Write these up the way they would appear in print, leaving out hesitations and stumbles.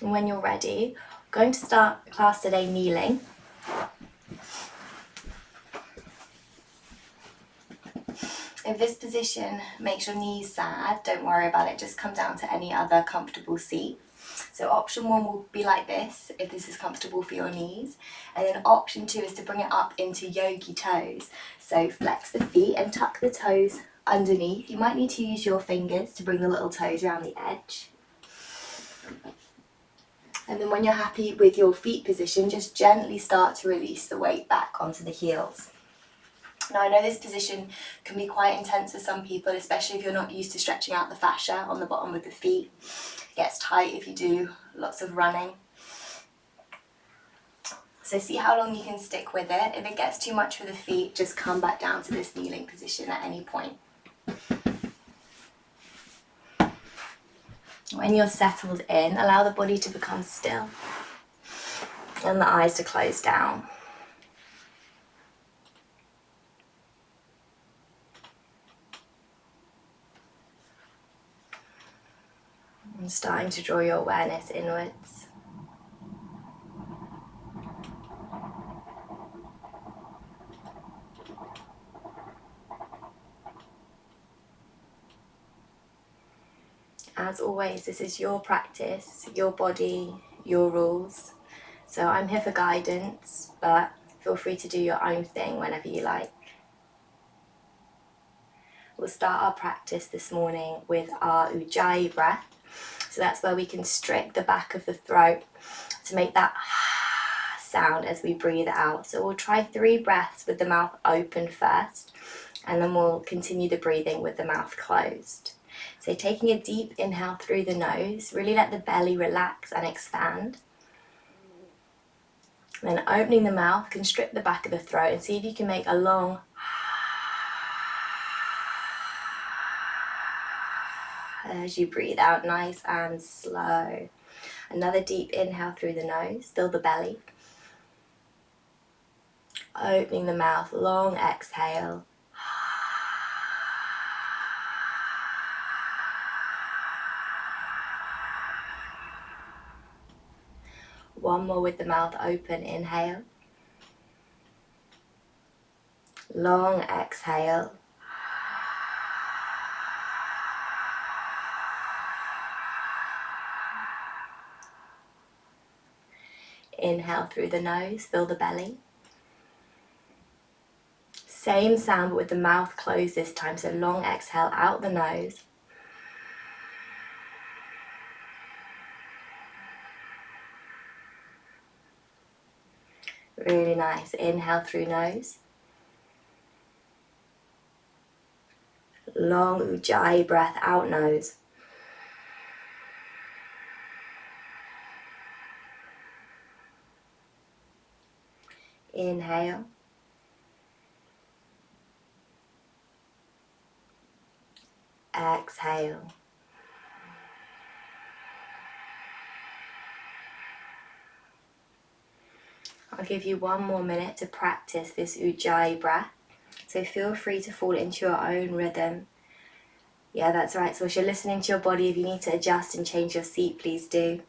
And when you're ready, I'm going to start class today kneeling. If this position makes your knees sad, don't worry about it, just come down to any other comfortable seat. So option 1 will be like this, if this is comfortable for your knees. And then option 2 is to bring it up into yogi toes. So flex the feet and tuck the toes underneath. You might need to use your fingers to bring the little toes around the edge. And then when you're happy with your feet position, just gently start to release the weight back onto the heels. Now I know this position can be quite intense for some people, especially if you're not used to stretching out the fascia on the bottom of the feet. It gets tight if you do lots of running. So see how long you can stick with it. If it gets too much for the feet, just come back down to this kneeling position at any point. When you're settled in, allow the body to become still and the eyes to close down. And starting to draw your awareness inwards. As always, this is your practice, your body, your rules. So I'm here for guidance, but feel free to do your own thing whenever you like. We'll start our practice this morning with our Ujjayi breath. So that's where we constrict the back of the throat to make that sound as we breathe out. So we'll try 3 breaths with the mouth open first, and then we'll continue the breathing with the mouth closed. So taking a deep inhale through the nose, really let the belly relax and expand. And then opening the mouth, constrict the back of the throat and see if you can make a long as you breathe out, nice and slow. Another deep inhale through the nose, fill the belly. Opening the mouth, long exhale. One more with the mouth open, inhale. Long exhale. Inhale through the nose, fill the belly. Same sound but with the mouth closed this time, so long exhale out the nose. Really nice. Inhale through nose. Long Ujjayi breath out nose. Inhale. Exhale. I'll give you 1 more minute to practice this Ujjayi breath. So feel free to fall into your own rhythm. Yeah, that's right. So as you're listening to your body, if you need to adjust and change your seat, please do.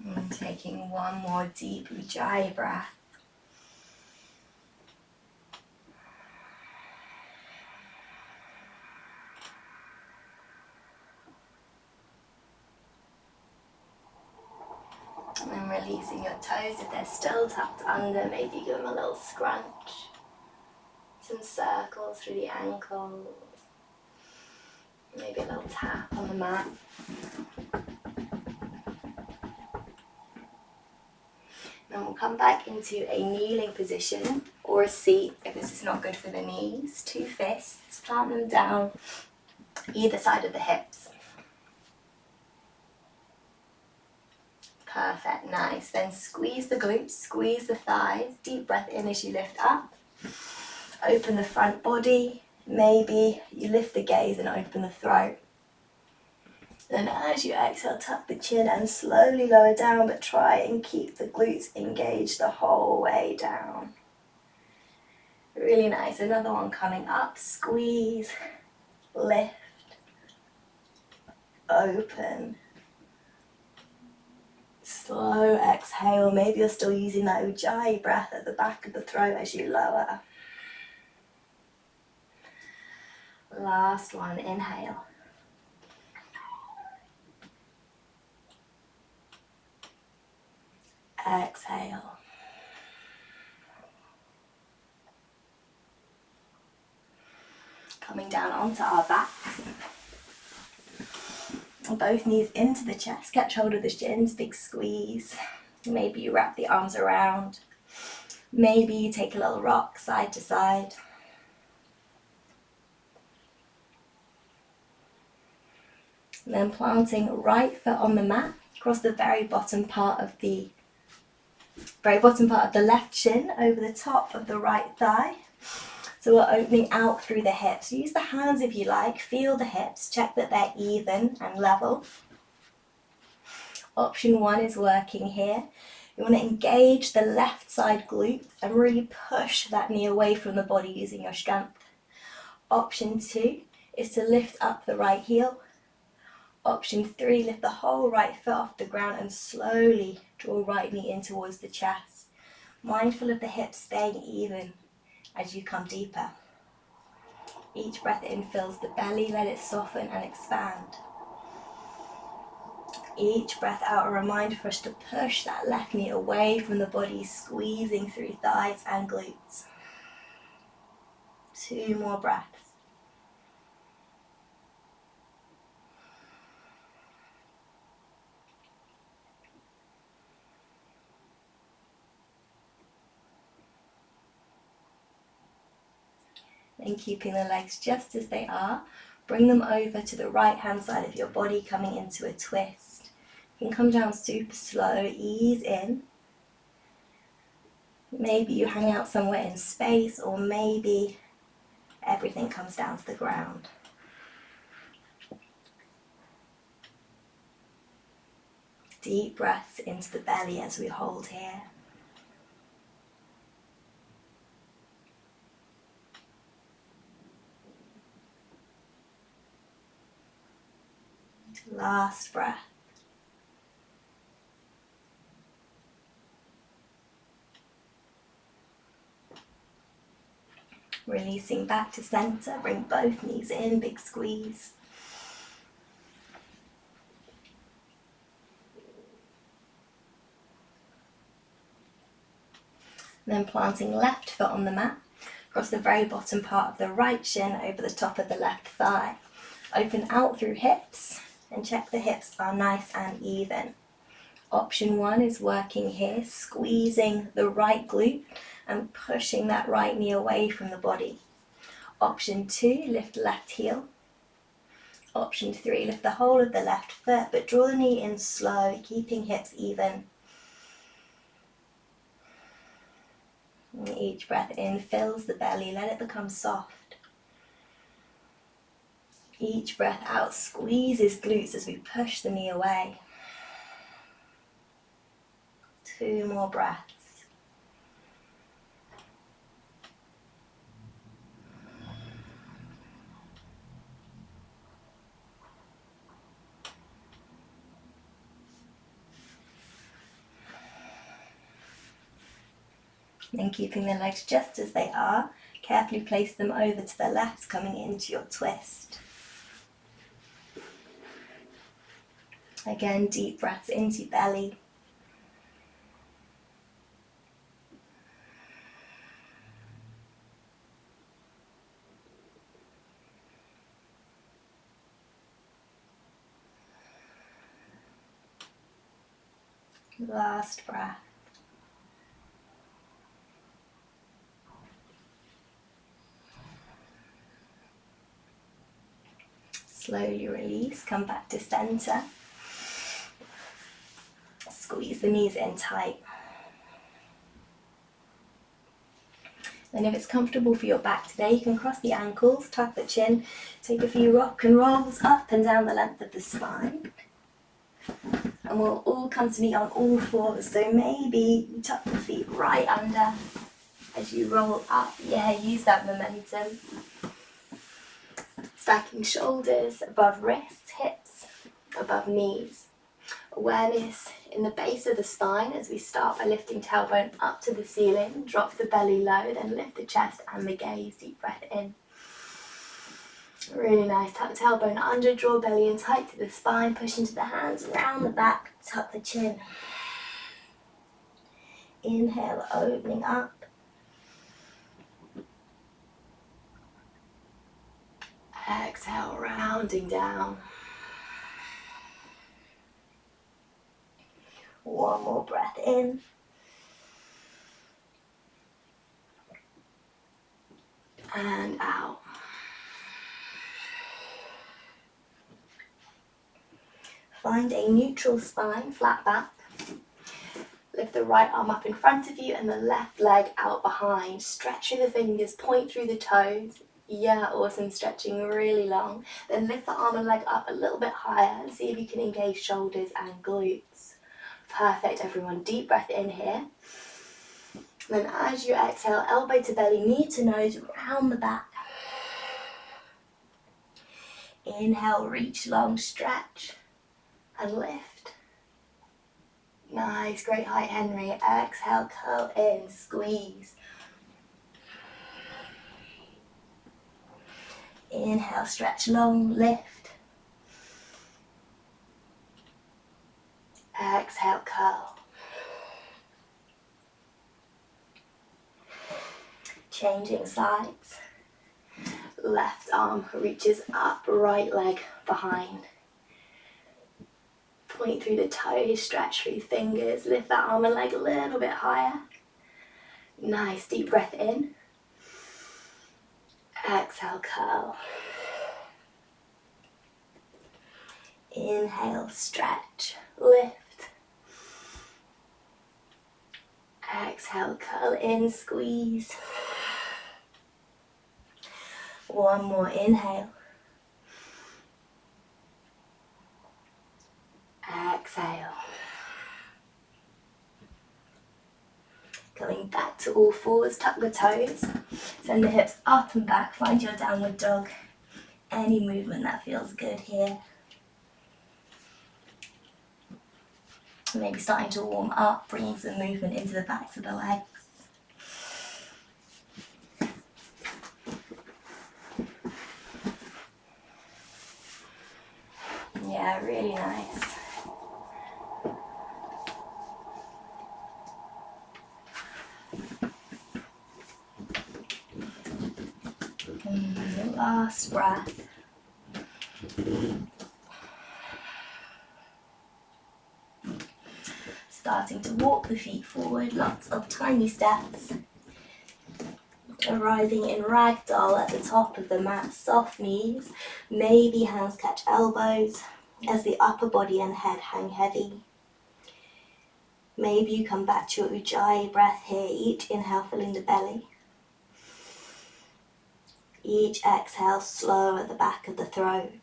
And taking 1 more deep Ujjayi breath. releasing your toes if they're still tucked under. Maybe give them a little scrunch. Some circles through the ankles. Maybe a little tap on the mat. Then we'll come back into a kneeling position or a seat if this is not good for the knees. 2 fists, plant them down either side of the hips. Perfect, nice. Then squeeze the glutes, squeeze the thighs. Deep breath in as you lift up. Open the front body. Maybe you lift the gaze and open the throat. Then as you exhale, tuck the chin and slowly lower down, but try and keep the glutes engaged the whole way down. Really nice. Another one coming up. Squeeze, lift, open. Slow exhale. Maybe you're still using that Ujjayi breath at the back of the throat as you lower. Last one. Inhale. Exhale. Coming down onto our backs. Both knees into the chest. Catch hold of the shins. Big squeeze. Maybe you wrap the arms around. Maybe you take a little rock side to side. And then planting right foot on the mat. Across the very bottom part of the left shin over the top of the right thigh. So we're opening out through the hips. Use the hands if you like. Feel the hips. Check that they're even and level. Option 1 is working here. You want to engage the left side glute and really push that knee away from the body using your strength. Option 2 is to lift up the right heel. Option 3, lift the whole right foot off the ground and slowly draw right knee in towards the chest. Mindful of the hips staying even as you come deeper. Each breath in fills the belly, let it soften and expand. Each breath out, a reminder for us to push that left knee away from the body, squeezing through thighs and glutes. 2 more breaths. And keeping the legs just as they are, bring them over to the right hand side of your body, coming into a twist. You can come down super slow, ease in. Maybe you hang out somewhere in space, or maybe everything comes down to the ground. Deep breaths into the belly as we hold here. Last breath. Releasing back to center, bring both knees in, big squeeze. Then planting left foot on the mat, across the very bottom part of the right shin over the top of the left thigh. Open out through hips and check the hips are nice and even. Option 1 is working here, squeezing the right glute and pushing that right knee away from the body. Option 2, lift left heel. Option 3, lift the whole of the left foot, but draw the knee in slow, keeping hips even. And each breath in fills the belly, let it become soft. Each breath out squeezes glutes as we push the knee away. 2 more breaths. Then keeping the legs just as they are, carefully place them over to the left, coming into your twist. Again, deep breaths into belly. Last breath. Slowly release, come back to center. Squeeze the knees in tight. Then if it's comfortable for your back today, you can cross the ankles, tuck the chin, take a few rock and rolls up and down the length of the spine. And we'll all come to meet on all fours, so maybe you tuck the feet right under as you roll up. Yeah, use that momentum. Stacking shoulders above wrists, hips, above knees. Awareness in the base of the spine as we start by lifting tailbone up to the ceiling. Drop the belly low, then lift the chest and the gaze. Deep breath in. Really nice. Tuck the tailbone under, draw belly in tight to the spine. Push into the hands, round the back, tuck the chin. Inhale, opening up. Exhale, rounding down. One more breath in. And out. Find a neutral spine, flat back. Lift the right arm up in front of you and the left leg out behind. Stretch through the fingers, point through the toes. Yeah, awesome, stretching really long. Then lift the arm and leg up a little bit higher and see if you can engage shoulders and glutes. Perfect, everyone. Deep breath in here. Then as you exhale, elbow to belly, knee to nose, round the back. Inhale, reach long, stretch and lift. Nice, great height, Henry. Exhale, curl in, squeeze. Inhale, stretch long, lift. Exhale, curl. Changing sides. Left arm reaches up, right leg behind. Point through the toes, stretch through fingers, lift that arm and leg a little bit higher. Nice, deep breath in. Exhale, curl. Inhale, stretch, lift. Exhale, curl in, squeeze. One more inhale. Exhale. Coming back to all fours, tuck the toes. Send the hips up and back, find your downward dog. Any movement that feels good here. Maybe starting to warm up, bringing some movement into the backs of the legs. Yeah, really nice. Last breath. Starting to walk the feet forward, lots of tiny steps. Arriving in ragdoll at the top of the mat, soft knees, maybe hands catch elbows as the upper body and head hang heavy. Maybe you come back to your Ujjayi breath here, each inhale filling the belly. Each exhale slow at the back of the throat.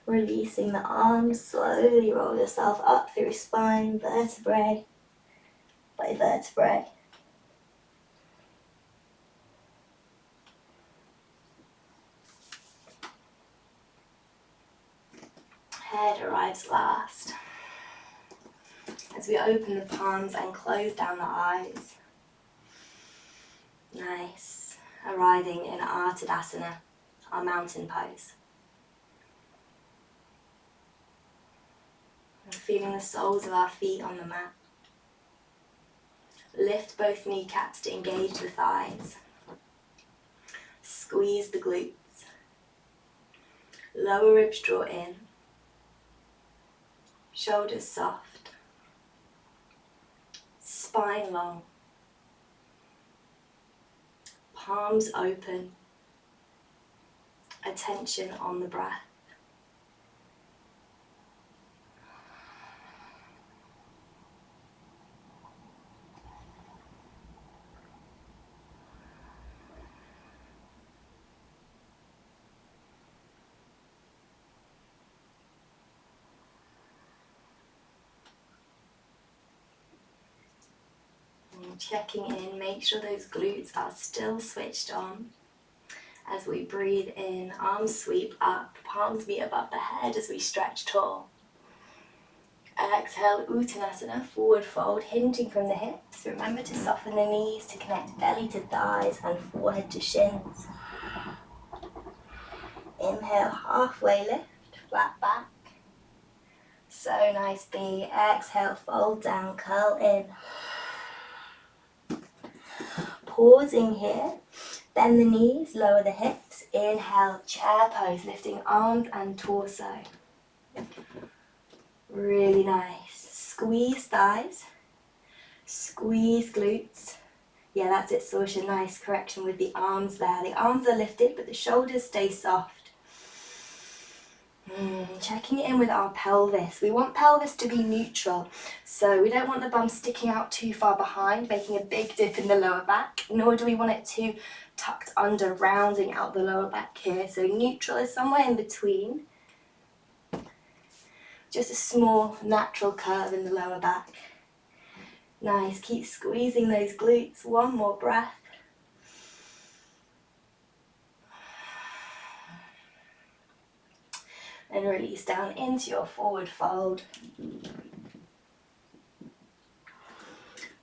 Releasing the arms, slowly roll yourself up through spine, vertebrae by vertebrae. Head arrives last. As we open the palms and close down the eyes. Nice. Arriving in our Tadasana, our mountain pose. Feeling the soles of our feet on the mat. Lift both kneecaps to engage the thighs. Squeeze the glutes. Lower ribs draw in. Shoulders soft. Spine long. Palms open. Attention on the breath. Checking in, make sure those glutes are still switched on. As we breathe in, arms sweep up, palms meet above the head as we stretch tall. Exhale, Uttanasana, forward fold, hinging from the hips. Remember to soften the knees to connect belly to thighs and forehead to shins. Inhale, halfway lift, flat back. So nice, B. Exhale, fold down, curl in. Pausing here, bend the knees, lower the hips. Inhale, chair pose, lifting arms and torso. Really nice. Squeeze thighs, squeeze glutes. Yeah, that's it, Sorsha. Nice correction with the arms there. The arms are lifted, but the shoulders stay soft. Checking it in with our pelvis. We want pelvis to be neutral, so we don't want the bum sticking out too far behind, making a big dip in the lower back, nor do we want it too tucked under, rounding out the lower back here. So neutral is somewhere in between. Just a small natural curve in the lower back. Nice, keep squeezing those glutes. One more breath. And release down into your forward fold.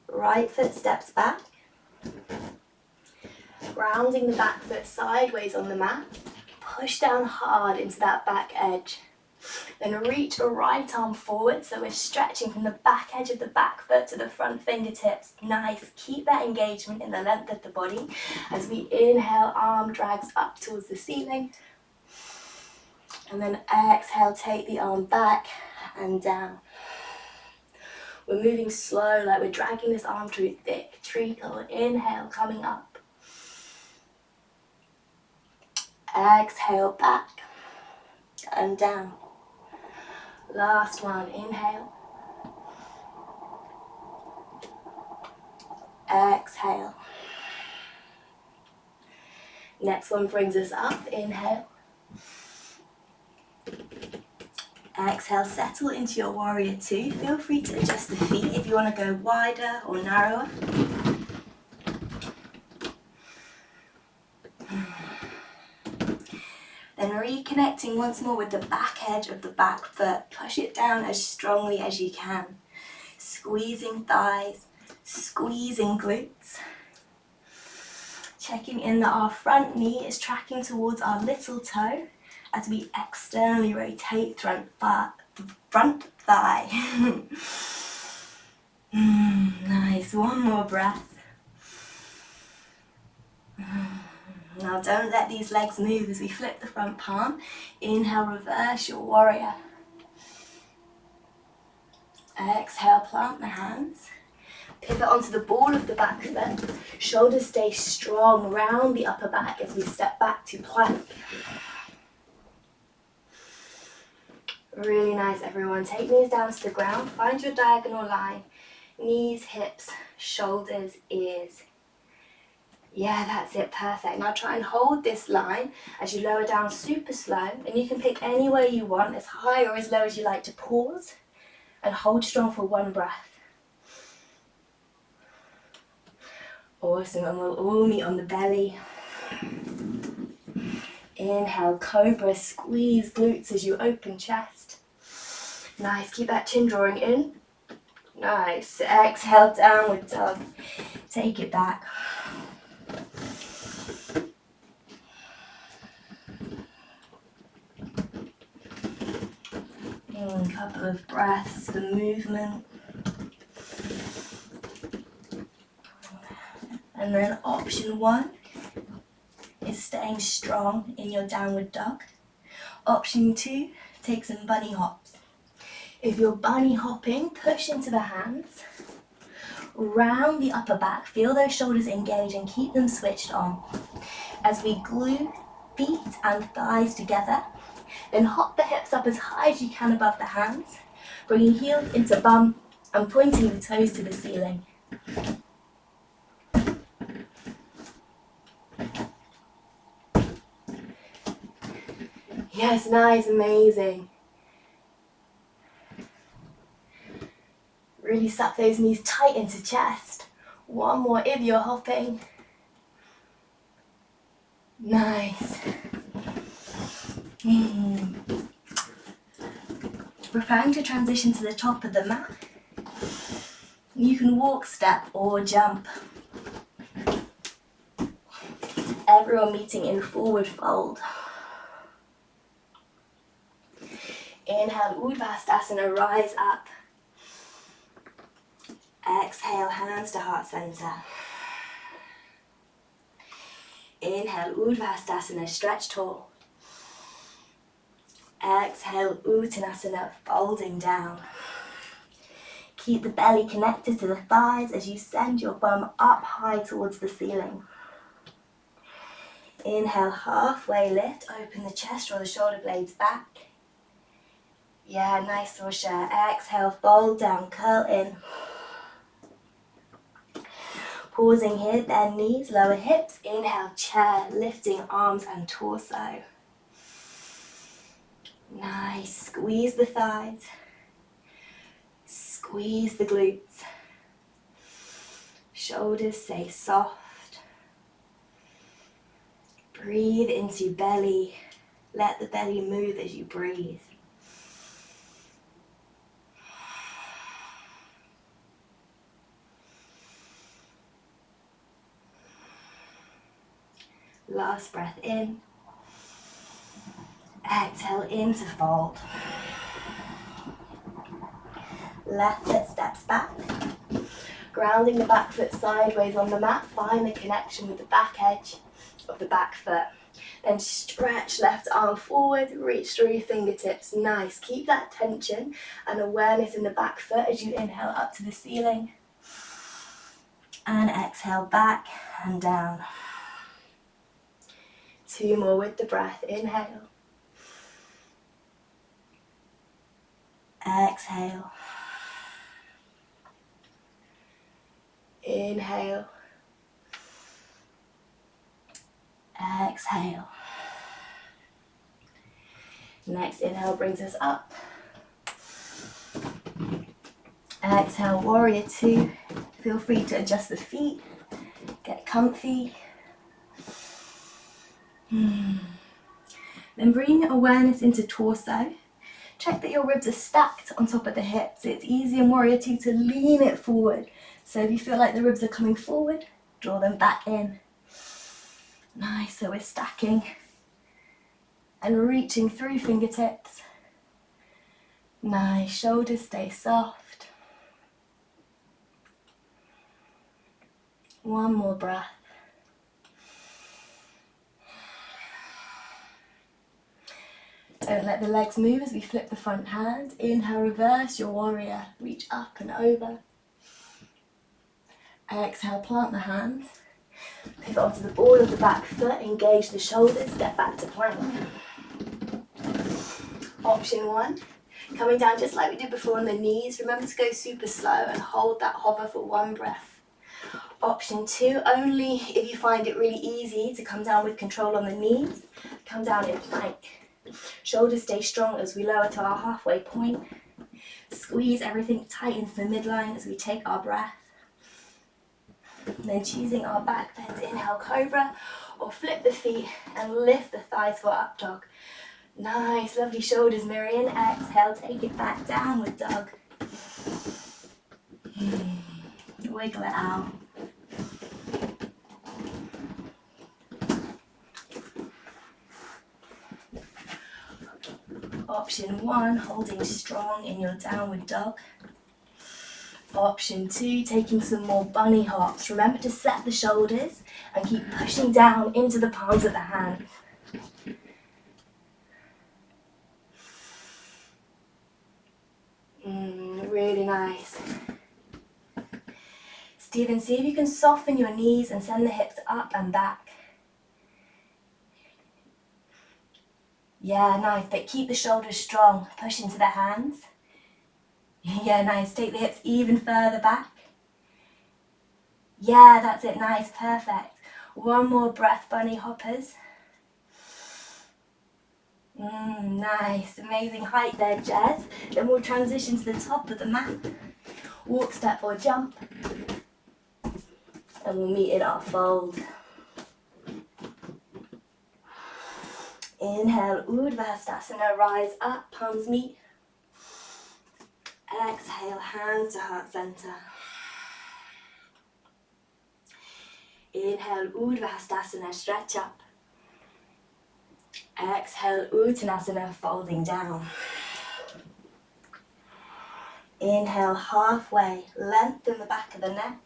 Right foot steps back. Grounding the back foot sideways on the mat. Push down hard into that back edge. Then reach your right arm forward, so we're stretching from the back edge of the back foot to the front fingertips. Nice, keep that engagement in the length of the body. As we inhale, arm drags up towards the ceiling. And then exhale, take the arm back and down. We're moving slow, like we're dragging this arm through thick treacle. Inhale, coming up. Exhale, back and down. Last one, inhale. Exhale. Next one brings us up, inhale. Exhale, settle into your warrior two. Feel free to adjust the feet if you want to go wider or narrower. Then reconnecting once more with the back edge of the back foot. Push it down as strongly as you can. Squeezing thighs, squeezing glutes. Checking in that our front knee is tracking towards our little toe as we externally rotate front thigh. Nice, one more breath. Now don't let these legs move as we flip the front palm. Inhale, reverse your warrior. Exhale, plant the hands. Pivot onto the ball of the back foot. Shoulders stay strong, round the upper back as we step back to plank. Really nice, everyone. Take knees down to the ground. Find your diagonal line. Knees, hips, shoulders, ears. Yeah, that's it, perfect. Now try and hold this line as you lower down super slow, and you can pick anywhere you want, as high or as low as you like to pause, and hold strong for one breath. Awesome, and we'll all meet on the belly. Inhale, cobra, squeeze glutes as you open chest. Nice, keep that chin drawing in. Nice, exhale, downward dog. Take it back. Couple of breaths for movement. And then option 1 is staying strong in your downward dog. Option 2, take some bunny hops. If you're bunny hopping, push into the hands, round the upper back, feel those shoulders engage and keep them switched on. As we glue feet and thighs together, then hop the hips up as high as you can above the hands, bringing heels into bum and pointing the toes to the ceiling. Yes, nice, amazing. Really suck those knees tight into chest. One more if you're hopping. Nice. Preparing to transition to the top of the mat. You can walk, step or jump. Everyone meeting in forward fold. Inhale, Urdhva, rise up. Exhale, hands to heart center. Inhale, Urdhva, stretch tall. Exhale, Uttanasana, folding down. Keep the belly connected to the thighs as you send your bum up high towards the ceiling. Inhale, halfway lift, open the chest, draw the shoulder blades back. Yeah, nice, Sausha. Exhale, fold down, curl in. Pausing here, bend knees, lower hips. Inhale, chair, lifting arms and torso. Nice, squeeze the thighs. Squeeze the glutes. Shoulders stay soft. Breathe into belly. Let the belly move as you breathe. Last breath in. Exhale into fold. Left foot steps back. Grounding the back foot sideways on the mat. Find the connection with the back edge of the back foot. Then stretch left arm forward, reach through your fingertips. Nice. Keep that tension and awareness in the back foot as you inhale up to the ceiling. And exhale back and down. 2 more with the breath. Inhale. Exhale. Inhale. Exhale. Next inhale brings us up. Exhale, warrior 2. Feel free to adjust the feet. Get comfy. Then bring awareness into torso. Check that your ribs are stacked on top of the hips. It's easy in warrior 2 to lean it forward. So if you feel like the ribs are coming forward, draw them back in. Nice, so we're stacking and reaching through fingertips. Nice, shoulders stay soft. One more breath. Don't let the legs move as we flip the front hand. Inhale, reverse your warrior. Reach up and over. Exhale, plant the hands. Pivot onto the ball of the back foot. Engage the shoulders. Step back to plank. Option 1. Coming down just like we did before on the knees. Remember to go super slow and hold that hover for 1 breath. Option 2. Only if you find it really easy to come down with control on the knees. Come down in plank. Shoulders stay strong as we lower to our halfway point. Squeeze everything tight into the midline as we take our breath. And then choosing our back bend, inhale cobra, or flip the feet and lift the thighs for up dog. Nice, lovely shoulders mirror in. Exhale, take it back, downward dog. Wiggle it out. Option 1, holding strong in your downward dog. Option 2, taking some more bunny hops. Remember to set the shoulders and keep pushing down into the palms of the hands. Really nice. Stephen, see if you can soften your knees and send the hips up and back. Yeah, nice, but keep the shoulders strong. Push into the hands. Yeah, nice. Take the hips even further back. Yeah, that's it. Nice, perfect. One more breath, bunny hoppers. Nice, amazing height there, Jez. Then we'll transition to the top of the mat. Walk, step or jump. And we'll meet in our fold. Inhale, Urdhva, rise up, palms meet. Exhale, hands to heart center. Inhale, Urdhva, stretch up. Exhale, Uttanasana, folding down. Inhale, halfway, lengthen the back of the neck.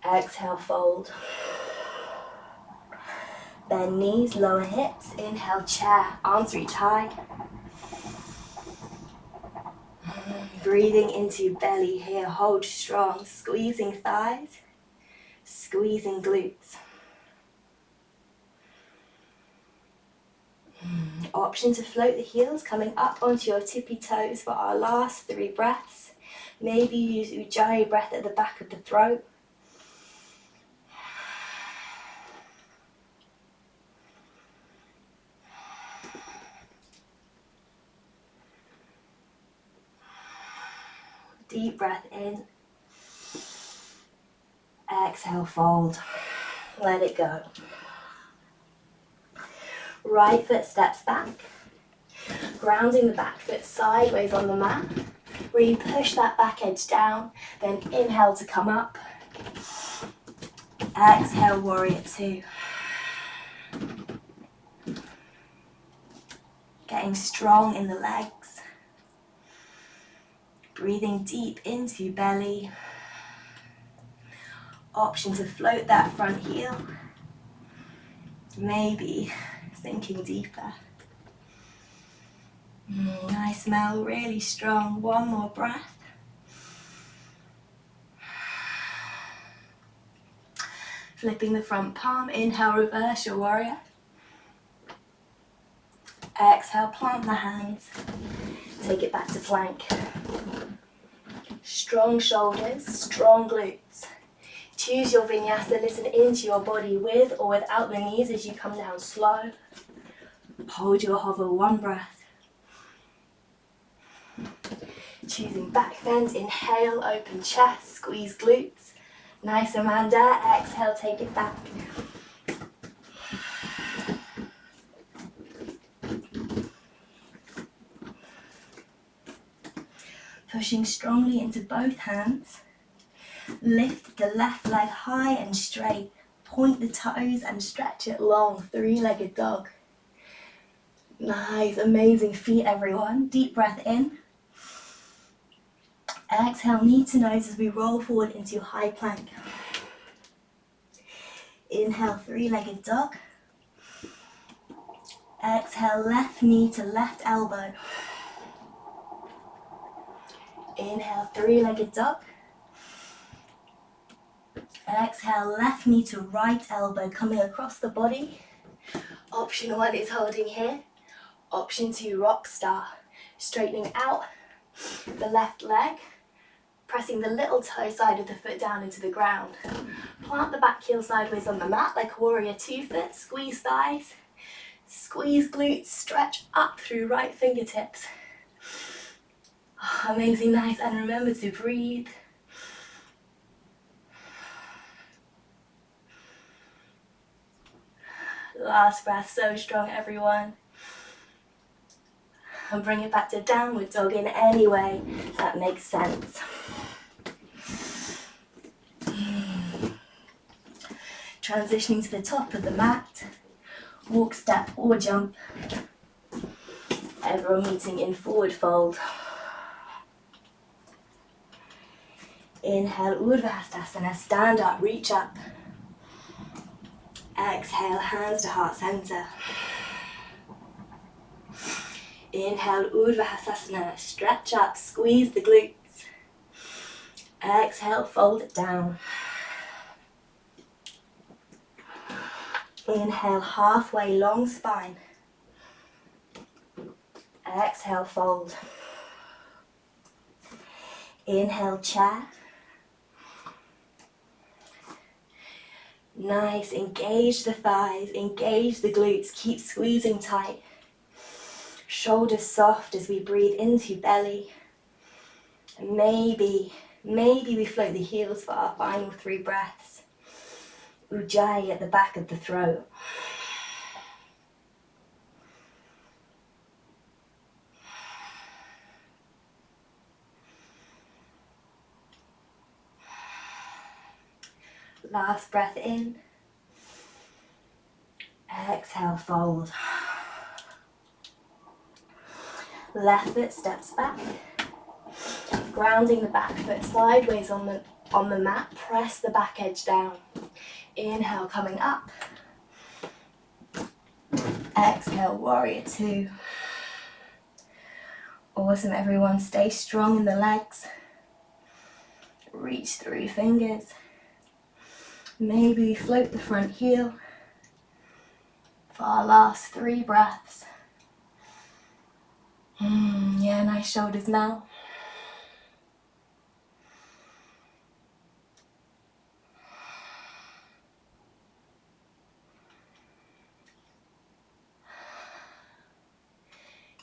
Exhale, fold. Bend knees, lower hips. Inhale, chair, arms reach high. Breathing into belly here, hold strong, squeezing thighs, squeezing glutes. Option to float the heels, coming up onto your tippy toes for our last 3 breaths. Maybe use Ujjayi breath at the back of the throat. Deep breath in. Exhale, fold. Let it go. Right foot steps back. Grounding the back foot sideways on the mat. Really push that back edge down. Then inhale to come up. Exhale, warrior 2. Getting strong in the legs. Breathing deep into belly. Option to float that front heel. Maybe sinking deeper. Nice smell, really strong. One more breath. Flipping the front palm. Inhale, reverse your warrior. Exhale, plant the hands. Take it back to plank. Strong shoulders, strong glutes. Choose your vinyasa, listen into your body with or without the knees as you come down slow. Hold your hover, 1 breath. Choosing back bend, inhale, open chest, squeeze glutes. Nice, Amanda. Exhale, take it back. Pushing strongly into both hands. Lift the left leg high and straight. Point the toes and stretch it long. 3-legged dog. Nice, amazing feet, everyone. Deep breath in. Exhale, knee to nose as we roll forward into high plank. Inhale, 3-legged dog. Exhale, left knee to left elbow. Inhale, 3-legged dog. Exhale, left knee to right elbow, coming across the body. Option 1 is holding here. Option 2, rock star. Straightening out the left leg, pressing the little toe side of the foot down into the ground. Plant the back heel sideways on the mat like warrior 2 foot. Squeeze thighs, squeeze glutes, stretch up through right fingertips. Amazing, nice, and remember to breathe. Last breath, so strong, everyone. And bring it back to downward dog in any way that makes sense. Transitioning to the top of the mat. Walk, step or jump. Everyone meeting in forward fold. Inhale, Urdhva Hastasana, stand up, reach up. Exhale, hands to heart center. Inhale, Urdhva Hastasana, stretch up, squeeze the glutes. Exhale, fold it down. Inhale, halfway, long spine. Exhale, fold. Inhale, chair. Nice, engage the thighs, engage the glutes, keep squeezing tight. Shoulders soft as we breathe into belly. And maybe we float the heels for our final 3 breaths. Ujjayi at the back of the throat. Last breath in. Exhale, fold. Left foot steps back. Grounding the back foot sideways on the mat. Press the back edge down. Inhale, coming up. Exhale, warrior 2. Awesome, everyone. Stay strong in the legs. Reach through fingers. Maybe float the front heel for our last 3 breaths. Yeah, nice shoulders now.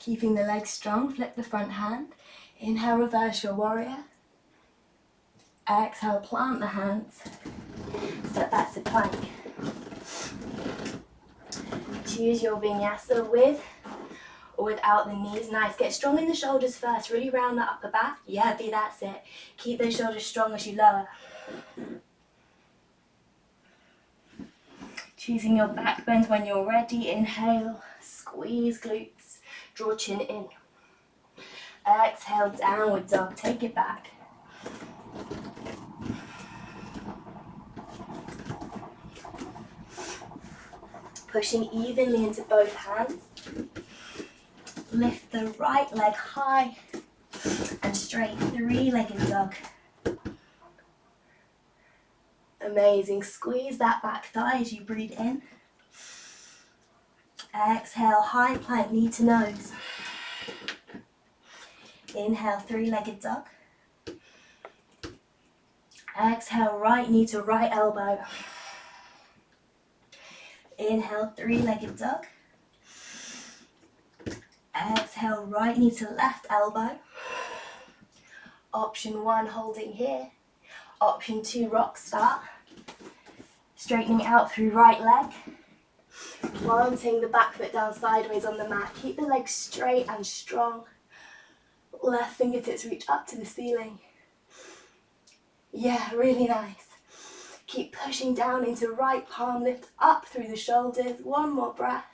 Keeping the legs strong, flip the front hand. Inhale, reverse your warrior. Exhale, plant the hands. Step back to plank. Choose your vinyasa with or without the knees. Nice, get strong in the shoulders first. Really round the upper back. Yeah, that's it. Keep those shoulders strong as you lower. Choosing your back bend when you're ready. Inhale, squeeze glutes. Draw chin in. Exhale, downward dog. Take it back. Pushing evenly into both hands. Lift the right leg high and straight, 3-legged dog. Amazing. Squeeze that back thigh as you breathe in. Exhale, high plank, knee to nose. Inhale, 3-legged dog. Exhale, right knee to right elbow. Inhale, 3-legged dog. Exhale, right knee to left elbow. Option 1, holding here. Option 2, rock start. Straightening out through right leg. Planting the back foot down sideways on the mat. Keep the legs straight and strong. Left fingertips reach up to the ceiling. Yeah, really nice. Keep pushing down into right palm, lift up through the shoulders. 1 more breath.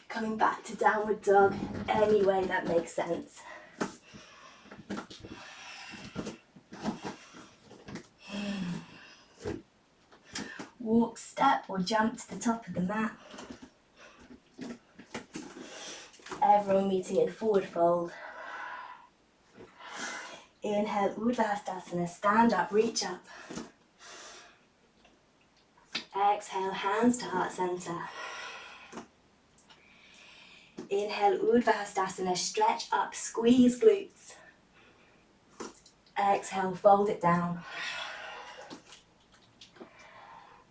Coming back to downward dog any way that makes sense. Walk, step or jump to the top of the mat. Everyone meeting in forward fold. Inhale, Urdhva Hastasana, stand up, reach up. Exhale, hands to heart center. Inhale, Urdhva Hastasana, stretch up, squeeze glutes. Exhale, fold it down.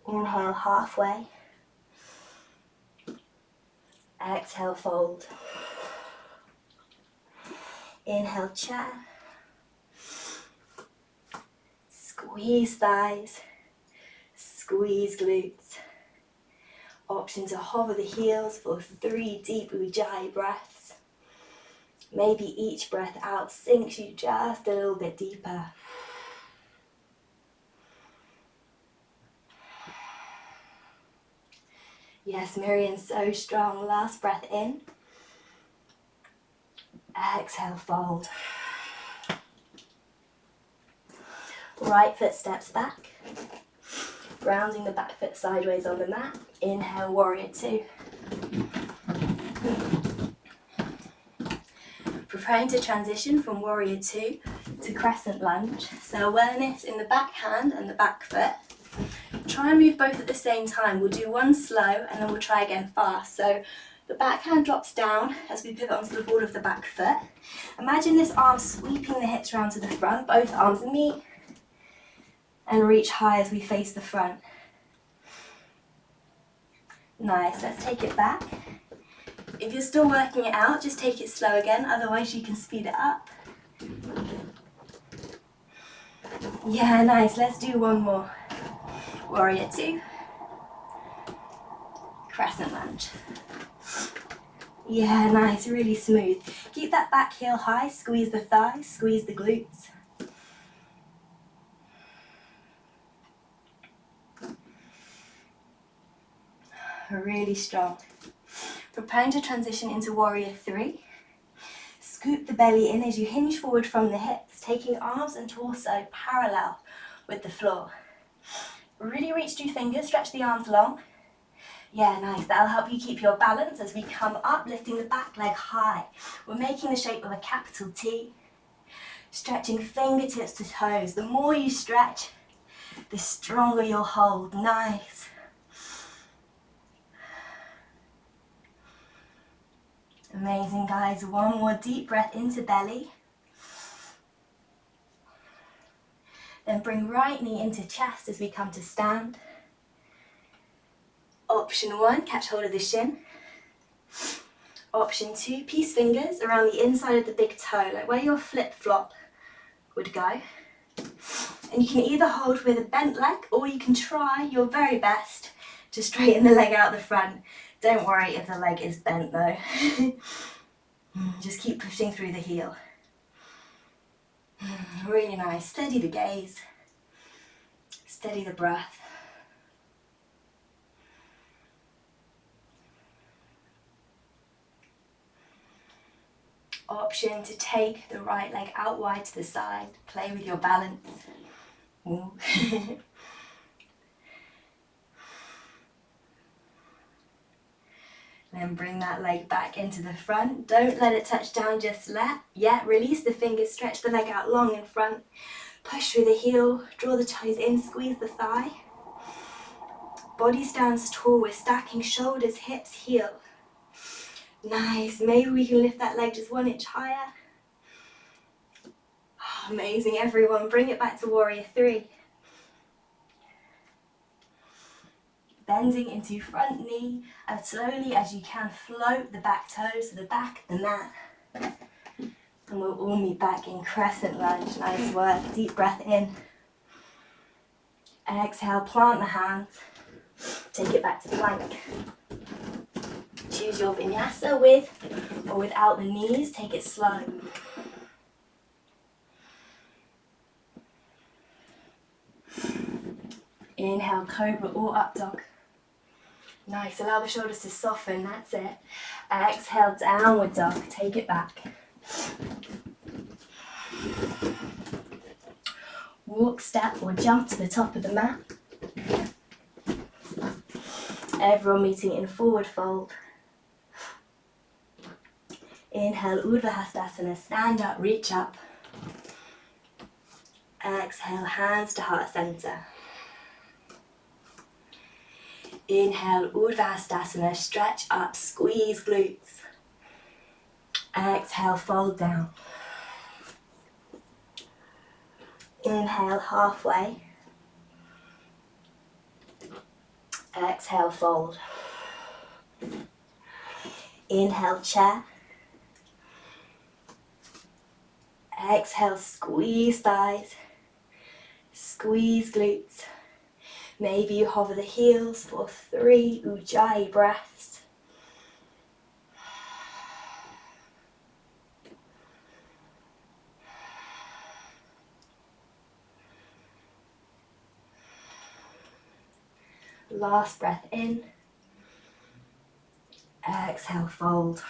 Inhale, halfway. Exhale, fold. Inhale, chair. Squeeze thighs. Squeeze glutes. Option to hover the heels for 3 deep Ujjayi breaths. Maybe each breath out sinks you just a little bit deeper. Yes, Miriam, so strong. Last breath in. Exhale, fold. Right foot steps back. Grounding the back foot sideways on the mat. Inhale, warrior two. Preparing to transition from warrior two to crescent lunge. So awareness in the back hand and the back foot. Try and move both at the same time. We'll do one slow and then we'll try again fast. So the back hand drops down as we pivot onto the ball of the back foot. Imagine this arm sweeping the hips around to the front. Both arms meet and reach high as we face the front. Nice, let's take it back. If you're still working it out, just take it slow again, otherwise you can speed it up. Yeah, nice, let's do one more. Warrior two. Crescent lunge. Yeah, nice, really smooth. Keep that back heel high, squeeze the thighs, squeeze the glutes. Really strong. Preparing to transition into warrior three. Scoop the belly in as you hinge forward from the hips, taking arms and torso parallel with the floor. Really reach through fingers, stretch the arms long. Yeah, nice. That'll help you keep your balance as we come up, lifting the back leg high. We're making the shape of a capital T. Stretching fingertips to toes. The more you stretch, the stronger you'll hold. Nice. Amazing, guys. One more deep breath into belly. Then bring right knee into chest as we come to stand. Option one, catch hold of the shin. Option two, peace fingers around the inside of the big toe, like where your flip-flop would go. And you can either hold with a bent leg, or you can try your very best to straighten the leg out the front. Don't worry if the leg is bent though. Just keep pushing through the heel. Really nice. Steady the gaze. Steady the breath. Option to take the right leg out wide to the side. Play with your balance. Then bring that leg back into the front. Don't let it touch down just yet. Release the fingers, stretch the leg out long in front. Push through the heel, draw the toes in, squeeze the thigh. Body stands tall, we're stacking shoulders, hips, heel. Nice, maybe we can lift that leg just 1 inch higher. Oh, amazing, everyone. Bring it back to warrior three. Bending into front knee, as slowly as you can, float the back toes to the back of the mat. And we'll all meet back in crescent lunge. Nice work. Deep breath in. Exhale, plant the hands. Take it back to plank. Choose your vinyasa with or without the knees. Take it slow. Inhale, cobra or up dog. Nice, allow the shoulders to soften, that's it. Exhale, downward dog, take it back. Walk, step or jump to the top of the mat. Everyone meeting in forward fold. Inhale, Urdhva Hastasana, stand up, reach up. Exhale, hands to heart center. Inhale, Urdhva Hastasana, stretch up, squeeze glutes. Exhale, fold down. Inhale, halfway. Exhale, fold. Inhale, chair. Exhale, squeeze thighs. Squeeze glutes. Maybe you hover the heels for 3 Ujjayi breaths. Last breath in. Exhale, fold.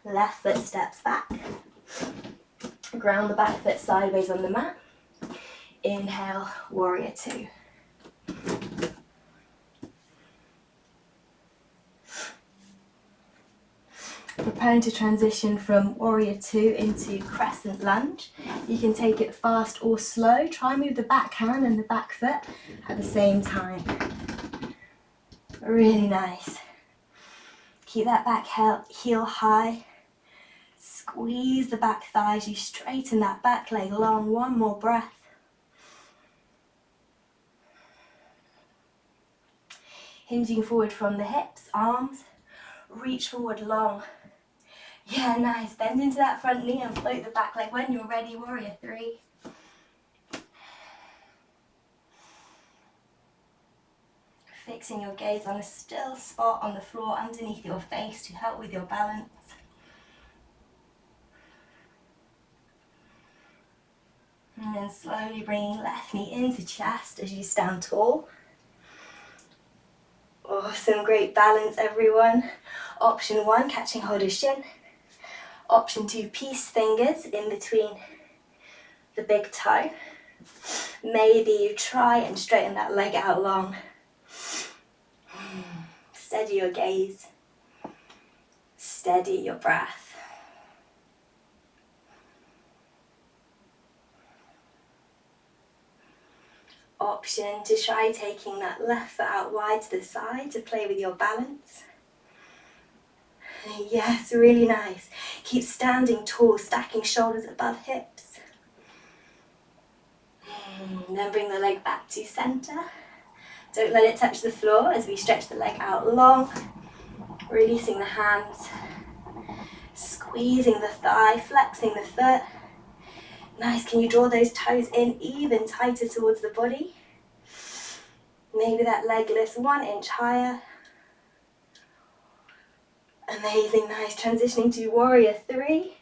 Left foot steps back. Ground the back foot sideways on the mat. Inhale, warrior two. Preparing to transition from warrior two into crescent lunge. You can take it fast or slow. Try and move the back hand and the back foot at the same time. Really nice. Keep that back heel high. Squeeze the back thighs. You straighten that back leg long. One more breath. Hinging forward from the hips, arms. Reach forward long. Yeah, nice. Bend into that front knee and float the back leg. When you're ready, warrior three. Fixing your gaze on a still spot on the floor underneath your face to help with your balance. And then slowly bringing left knee into chest as you stand tall. Awesome, great balance everyone. Option one, catching hold of shin. Option two, peace fingers in between the big toe. Maybe you try and straighten that leg out long. Steady your gaze. Steady your breath. Option to try taking that left foot out wide to the side to play with your balance. Yes, really nice. Keep standing tall, stacking shoulders above hips. Then bring the leg back to center. Don't let it touch the floor as we stretch the leg out long. Releasing the hands. Squeezing the thigh, flexing the foot. Nice, can you draw those toes in even tighter towards the body? Maybe that leg lifts 1 inch higher. Amazing, nice. Transitioning to warrior three.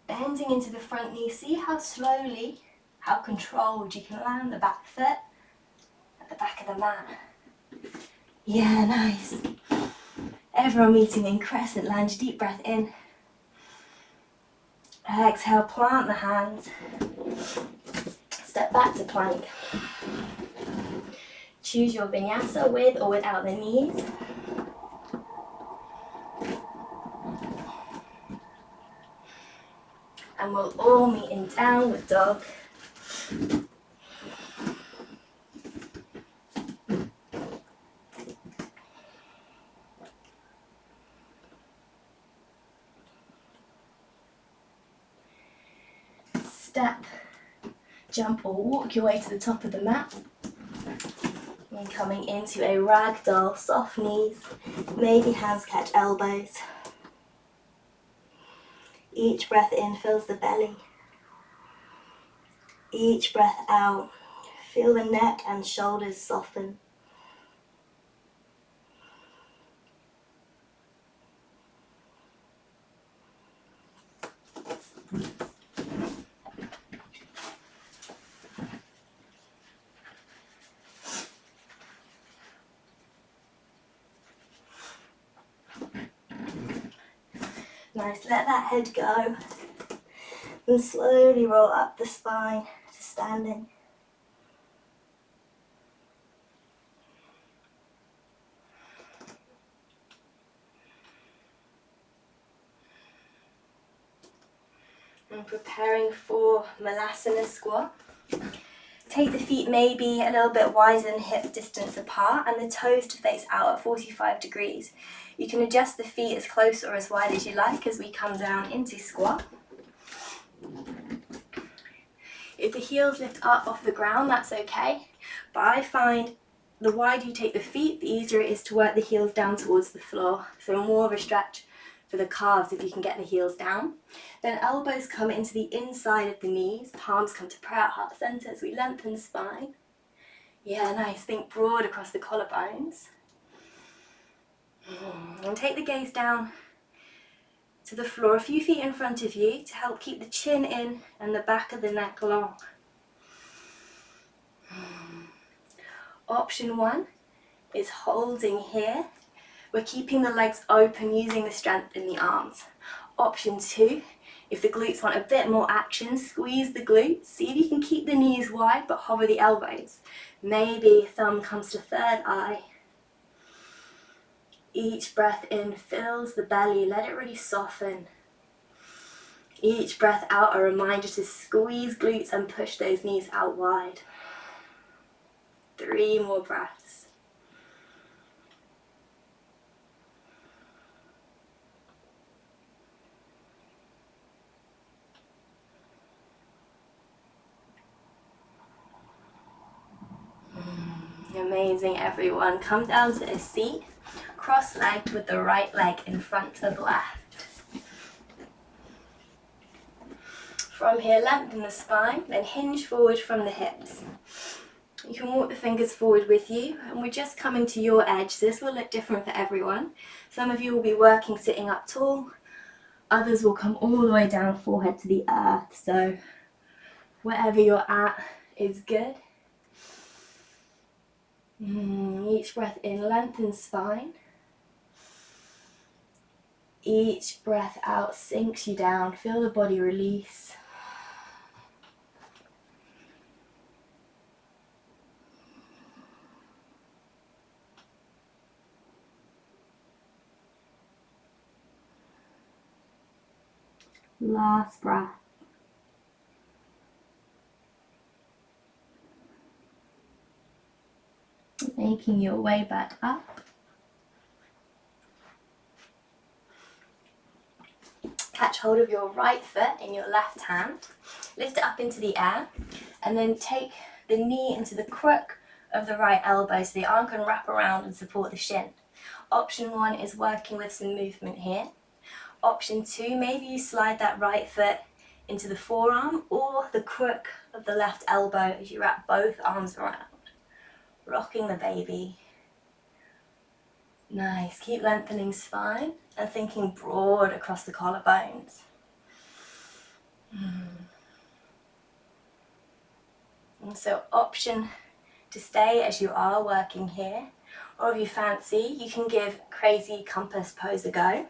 Bending into the front knee. See how slowly, how controlled you can land the back foot at the back of the mat. Yeah, nice. Everyone meeting in crescent lunge. Deep breath in. Exhale, plant the hands. Step back to plank. Choose your vinyasa with or without the knees. And we'll all meet in downward dog. Step, jump or walk your way to the top of the mat. And coming into a ragdoll, soft knees, maybe hands catch elbows. Each breath in fills the belly. Each breath out, feel the neck and shoulders soften. Nice, let that head go. And slowly roll up the spine to standing. And preparing for Malasana squat. Take the feet maybe a little bit wider than hip distance apart and the toes to face out at 45 degrees. You can adjust the feet as close or as wide as you like as we come down into squat. If the heels lift up off the ground, that's okay. But I find the wider you take the feet, the easier it is to work the heels down towards the floor. So more of a stretch for the calves if you can get the heels down. Then elbows come into the inside of the knees, palms come to prayer at heart center as we lengthen the spine. Yeah, nice. Think broad across the collarbones. And take the gaze down to the floor, a few feet in front of you to help keep the chin in and the back of the neck long. Option 1 is holding here. We're keeping the legs open, using the strength in the arms. Option 2, if the glutes want a bit more action, squeeze the glutes. See if you can keep the knees wide but hover the elbows. Maybe thumb comes to third eye. Each breath in fills the belly, let it really soften. Each breath out, a reminder to squeeze glutes and push those knees out wide. 3 more breaths. Amazing, everyone. Come down to a seat, cross-legged with the right leg in front of left. From here, lengthen the spine, then hinge forward from the hips. You can walk the fingers forward with you, and we're just coming to your edge, so this will look different for everyone. Some of you will be working sitting up tall, others will come all the way down, forehead to the earth, so wherever you're at is good. Each breath in, lengthen spine. Each breath out sinks you down, feel the body release. Last breath. Making your way back up. Catch hold of your right foot in your left hand. Lift it up into the air and then take the knee into the crook of the right elbow so the arm can wrap around and support the shin. Option 1 is working with some movement here. Option 2, maybe you slide that right foot into the forearm or the crook of the left elbow as you wrap both arms around. Rocking the baby. Nice. Keep lengthening spine and thinking broad across the collarbones. And so option to stay as you are working here, or if you fancy, you can give crazy compass pose a go.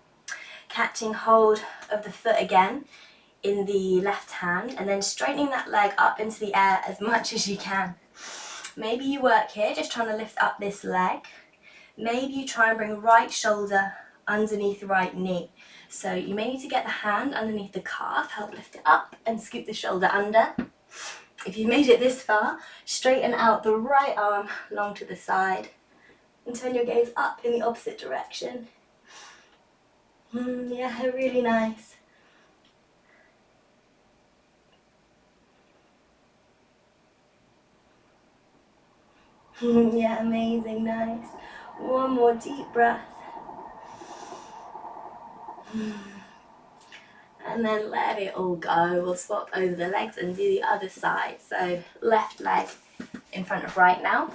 Catching hold of the foot again in the left hand and then straightening that leg up into the air as much as you can. Maybe you work here just trying to lift up this leg. Maybe you try and bring right shoulder underneath right knee. So you may need to get the hand underneath the calf, help lift it up and scoop the shoulder under. If you've made it this far, straighten out the right arm long to the side and turn your gaze up in the opposite direction. Yeah, really nice. Yeah, amazing, nice. One more deep breath. And then let it all go. We'll swap over the legs and do the other side. So left leg in front of right now.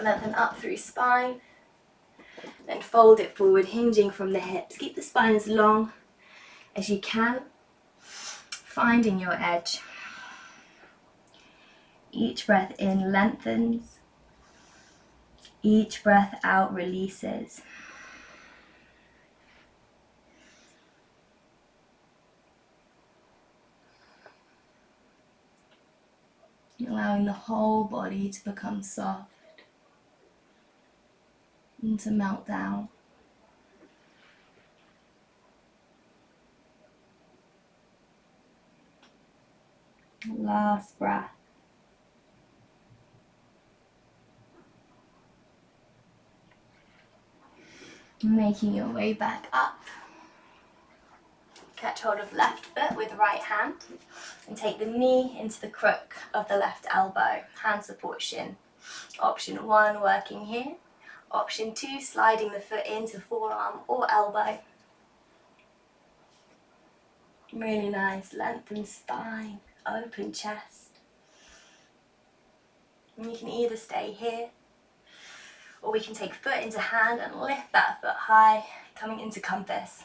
Lengthen up through spine. Then fold it forward, hinging from the hips. Keep the spine as long as you can. Finding your edge. Each breath in lengthens. Each breath out releases. Allowing the whole body to become soft and to melt down. Last breath. Making your way back up. Catch hold of left foot with right hand and take the knee into the crook of the left elbow. Hand support shin. Option 1, working here. Option 2, sliding the foot into forearm or elbow. Really nice. Lengthen spine, open chest. And you can either stay here or we can take foot into hand and lift that foot high, coming into compass.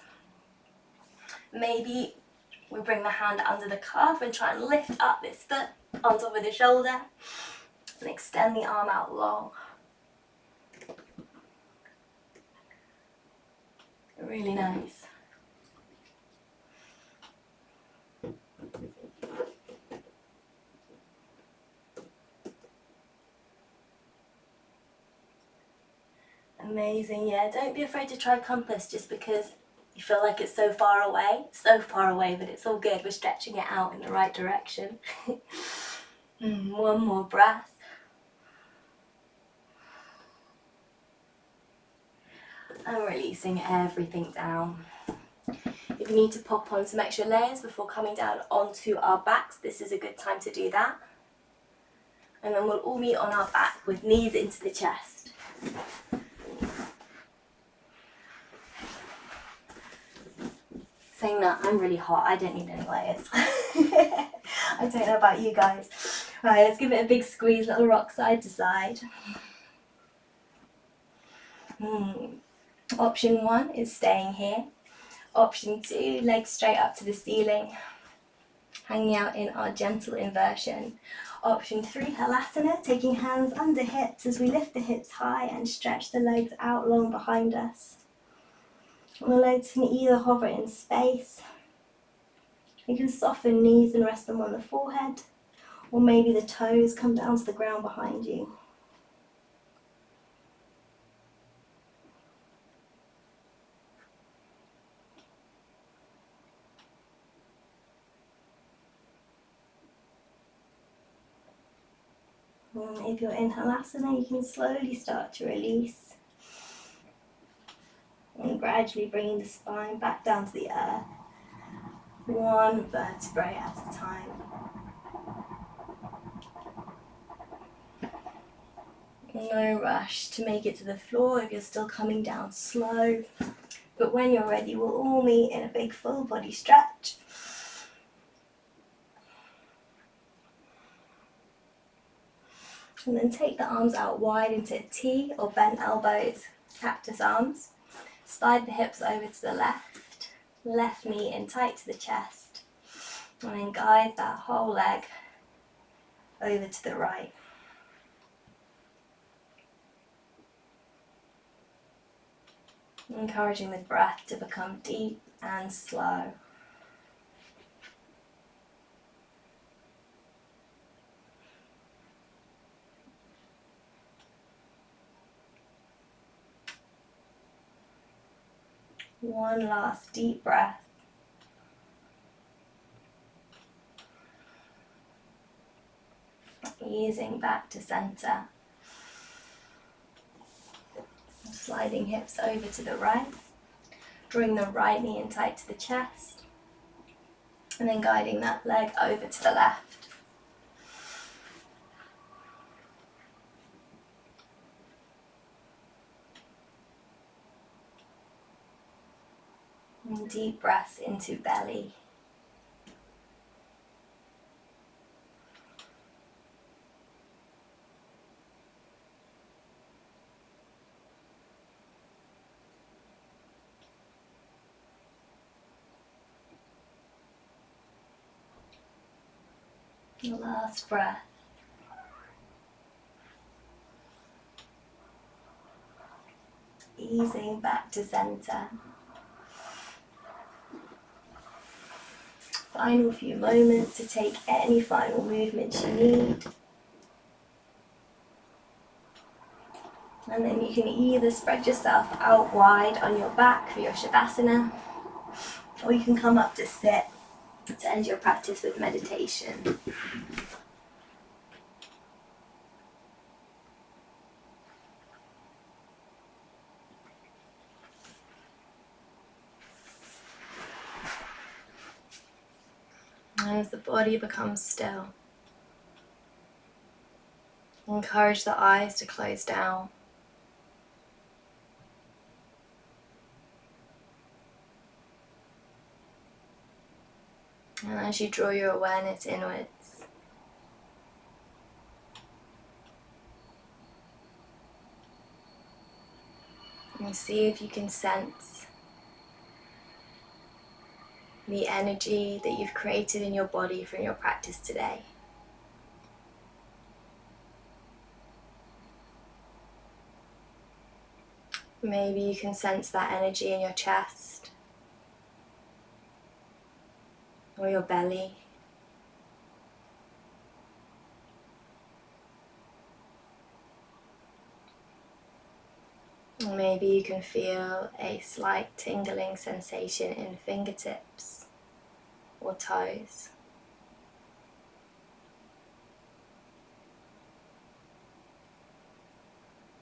Maybe we bring the hand under the calf and try and lift up this foot on top of the shoulder. And extend the arm out long. Really nice. Amazing, yeah. Don't be afraid to try compass just because you feel like it's so far away. So far away, but it's all good. We're stretching it out in the right direction. One more breath. And releasing everything down. If you need to pop on some extra layers before coming down onto our backs, this is a good time to do that. And then we'll all meet on our back with knees into the chest. Saying that, I'm really hot. I don't need any layers. I don't know about you guys. Right, let's give it a big squeeze, little rock side to side. Option 1 is staying here. Option 2, legs straight up to the ceiling, hanging out in our gentle inversion. Option 3, Halasana, taking hands under hips as we lift the hips high and stretch the legs out long behind us. And the legs can either hover in space. You can soften knees and rest them on the forehead, or maybe the toes come down to the ground behind you. And if you're in Halasana, you can slowly start to release and gradually bringing the spine back down to the earth, one vertebrae at a time. No rush to make it to the floor if you're still coming down slow, but when you're ready, we'll all meet in a big full body stretch. And then take the arms out wide into a T or bent elbows, cactus arms. Slide the hips over to the left knee in tight to the chest, and then guide that whole leg over to the right. Encouraging the breath to become deep and slow. One last deep breath. Easing back to center. Sliding hips over to the right. Drawing the right knee in tight to the chest. And then guiding that leg over to the left. And deep breaths into belly. Last breath. Easing back to center. Final few moments to take any final movements you need. And then you can either spread yourself out wide on your back for your Shavasana, or you can come up to sit to end your practice with meditation. And as the body becomes still, encourage the eyes to close down. And as you draw your awareness inwards, and see if you can sense the energy that you've created in your body from your practice today. Maybe you can sense that energy in your chest or your belly. Or maybe you can feel a slight tingling sensation in fingertips or toes.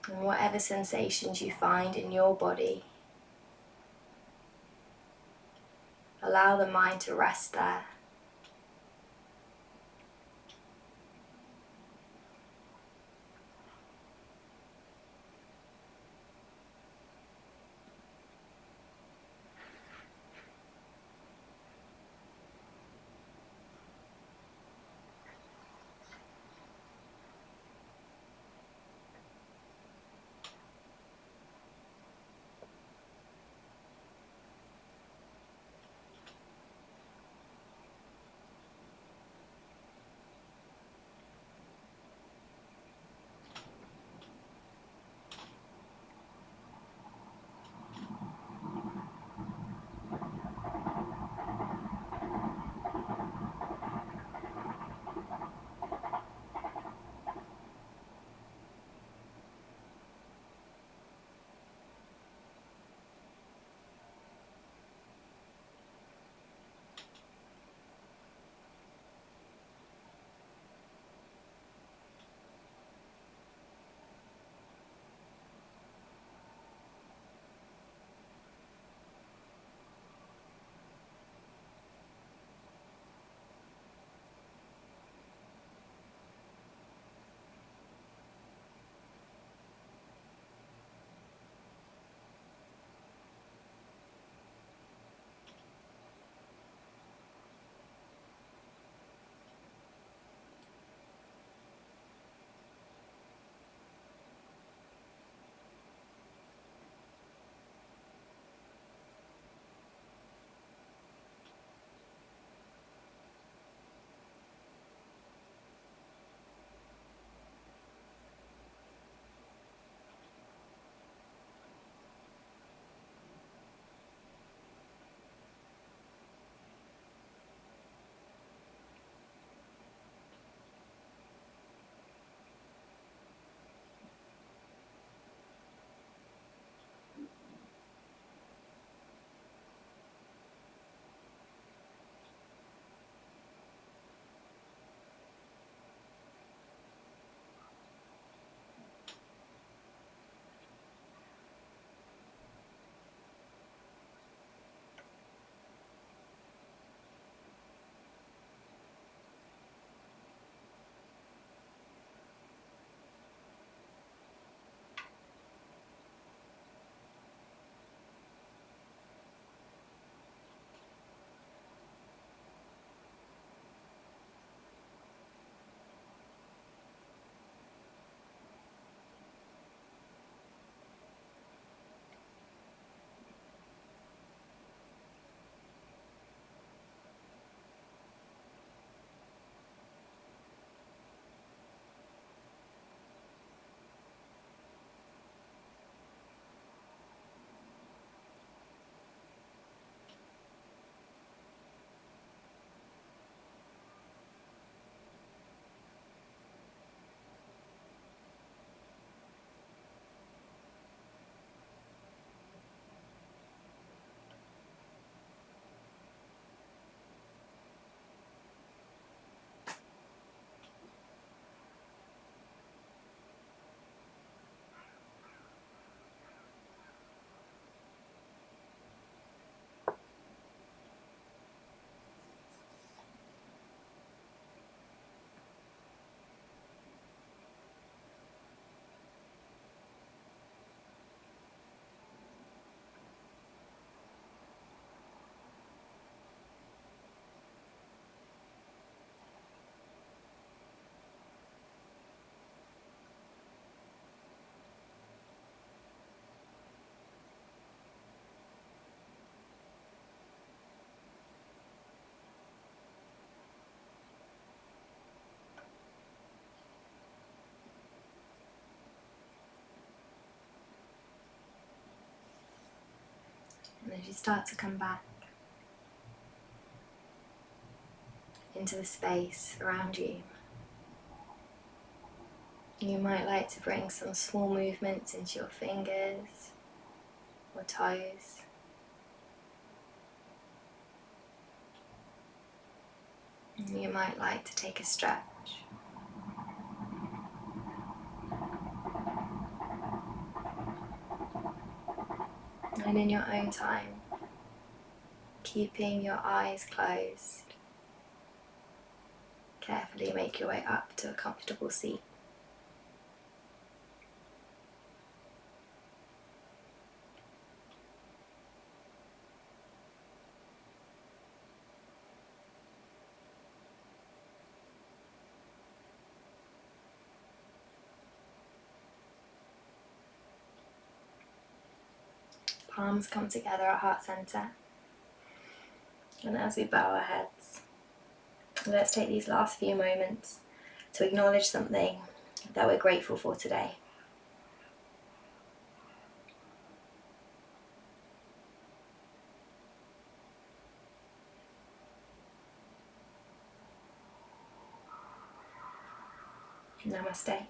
And whatever sensations you find in your body, allow the mind to rest there. As you start to come back into the space around you, you might like to bring some small movements into your fingers or toes. And you might like to take a stretch. And in your own time, keeping your eyes closed, carefully make your way up to a comfortable seat. Palms come together at heart center. And as we bow our heads, let's take these last few moments to acknowledge something that we're grateful for today. Namaste.